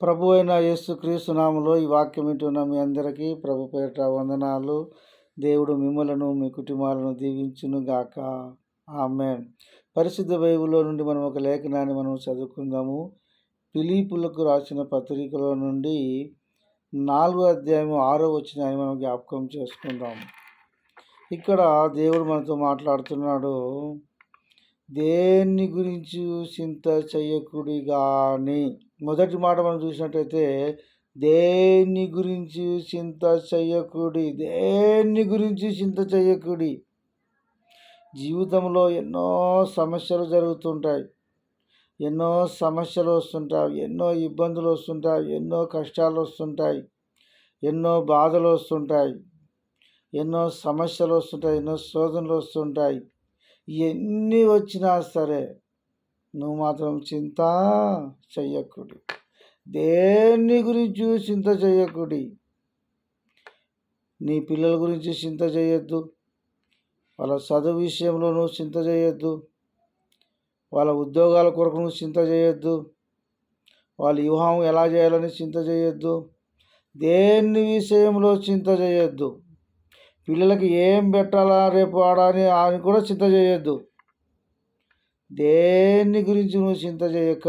ప్రభు అయిన యేసుక్రీస్తు నామములో ఈ వాక్యం వింటున్న మీ అందరికీ ప్రభు పేరిట వందనాలు. దేవుడు మిమ్మలను మీ కుటుంబాలను దీవించును గాక. ఆమేన్. పరిశుద్ధ బైబిల్లో నుండి మనం ఒక లేఖనాన్ని మనం చదువుకుందాము. ఫిలిప్పీయులకు రాసిన పత్రికలో నుండి 4వ అధ్యాయం 6వ వచనాన్ని మనం జ్ఞాపకం చేసుకుందాం. ఇక్కడ దేవుడు మనతో మాట్లాడుతున్నాడు. దేన్ని గురించి చింత చెయ్యకుడి గాని, మొదటి మాట మనం చూసినట్టయితే దేన్ని గురించి చింత చెయ్యకుడి, దేన్ని గురించి చింత చెయ్యకుడి. జీవితంలో ఎన్నో సమస్యలు జరుగుతుంటాయి, ఎన్నో సమస్యలు వస్తుంటాయి, ఎన్నో ఇబ్బందులు వస్తుంటాయి, ఎన్నో కష్టాలు వస్తుంటాయి, ఎన్నో బాధలు వస్తుంటాయి, ఎన్నో సమస్యలు వస్తుంటాయి, ఎన్నో శోధనలు వస్తుంటాయి. ఎన్ని వచ్చినా సరే నువ్వు మాత్రం చింత చెయ్యకుడి. దేన్ని గురించి చింత చెయ్యకుడి. నీ పిల్లల గురించి చింత చేయొద్దు, వాళ్ళ చదువు విషయంలో నువ్వు చింత చేయొద్దు, వాళ్ళ ఉద్యోగాల కొరకు నువ్వు చింత చేయొద్దు, వాళ్ళ వివాహం ఎలా చేయాలని చింత చేయొద్దు, దేని విషయంలో చింత చేయొద్దు. పిల్లలకి ఏం పెట్టాలా రేపు ఆడని అని కూడా చింత చేయొద్దు. దేని గురించి నువ్వు చింత చేయక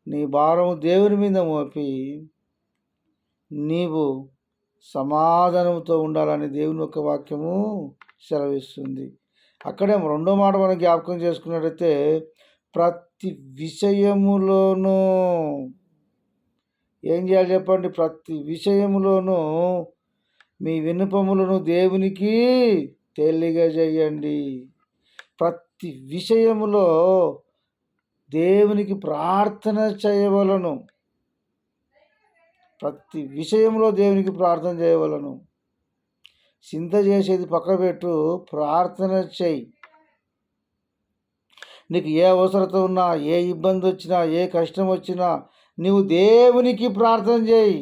నీ భారం దేవుని మీద మోపి నీవు సమాధానంతో ఉండాలని దేవుని యొక్క వాక్యము సెలవిస్తుంది. అక్కడే రెండో మాట మనం జ్ఞాపకం చేసుకున్నట్టయితే ప్రతి విషయములోనూ ఏం చేయాలి చెప్పండి? ప్రతి విషయములోనూ మీ విన్నపములను దేవునికి తెలియజేయండి. ప్రతి విషయములో దేవునికి ప్రార్థన చేయవలను. ప్రతి విషయంలో దేవునికి ప్రార్థన చేయవలను. చింత చేసేది పక్కపెట్టు, ప్రార్థన చేయి. నీకు ఏ అవసరత ఉన్నా, ఏ ఇబ్బంది వచ్చినా, ఏ కష్టం వచ్చినా నీవు దేవునికి ప్రార్థన చేయి.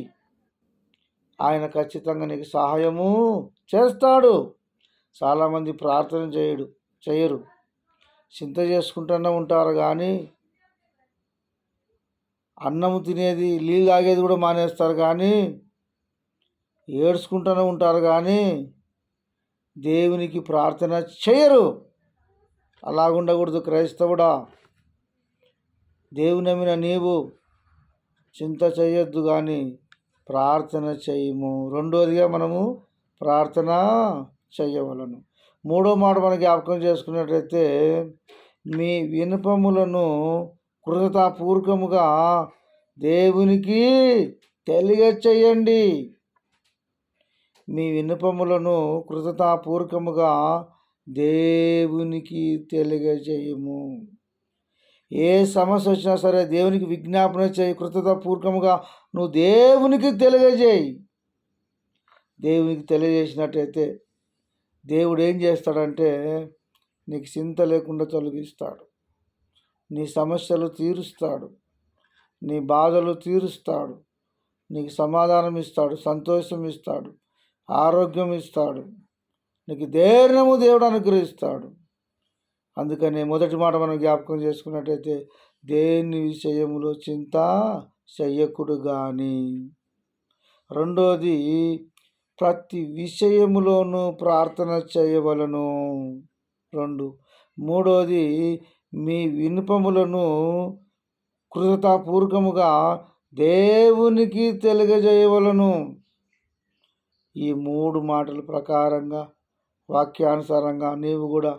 ఆయన ఖచ్చితంగా నీకు సహాయము చేస్తాడు. చాలామంది ప్రార్థన చేయరు, చింత చేసుకుంటూనే ఉంటారు, కానీ అన్నము తినేది నీళ్ళు తాగేది కూడా మానేస్తారు, కానీ ఏడ్చుకుంటూనే ఉంటారు, కానీ దేవునికి ప్రార్థన చేయరు. అలాగుండకూడదు క్రైస్తవుడా. దేవుని నమ్మిన నీవు చింత చేయొద్దు, కానీ ప్రార్థన చేయము. రెండోదిగా మనము ప్రార్థన చేయవలను. మూడో మాట మనం జ్ఞాపకం చేసుకున్నట్లయితే మీ విన్నపములను కృతజ్ఞతాపూర్వకముగా దేవునికి తెలియచేయండి. మీ విన్నపములను కృతజ్ఞతాపూర్వకముగా దేవునికి తెలియజేయము. ఏ సమస్య వచ్చినా సరే దేవునికి విజ్ఞాపన చేయి. కృతజ్ఞతాపూర్వకముగా నువ్వు దేవునికి తెలియజేయి. దేవునికి తెలియజేసినట్టయితే దేవుడు ఏం చేస్తాడంటే నీకు చింత లేకుండా తొలగిస్తాడు, నీ సమస్యలు తీరుస్తాడు, నీ బాధలు తీరుస్తాడు, నీకు సమాధానం ఇస్తాడు, సంతోషం ఇస్తాడు, ఆరోగ్యం ఇస్తాడు, నీకు ధైర్యము దేవుడు అనుగ్రహిస్తాడు. అందుకని మొదటి మాట మనం జ్ఞాపకం చేసుకున్నట్టయితే దేని విషయంలో చింత చెయ్యకుడు కానీ. రెండోది ప్రతి విషయములోనూ ప్రార్థన చేయవలను. మూడోది మీ విన్నపములను కృతజ్ఞతాపూర్వకముగా దేవునికి తెలియజేయవలను. ఈ 3 మాటల ప్రకారంగా వాక్యానుసారంగా నీవు కూడా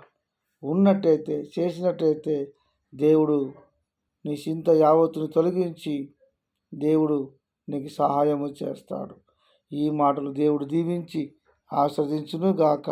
ఉన్నట్టయితే, చేసినట్టయితే దేవుడు నీ చింత యావత్తును తొలగించి దేవుడు నీకు సహాయము చేస్తాడు. ఈ మాటలు దేవుడు దీవించి ఆస్వాదించును గాక.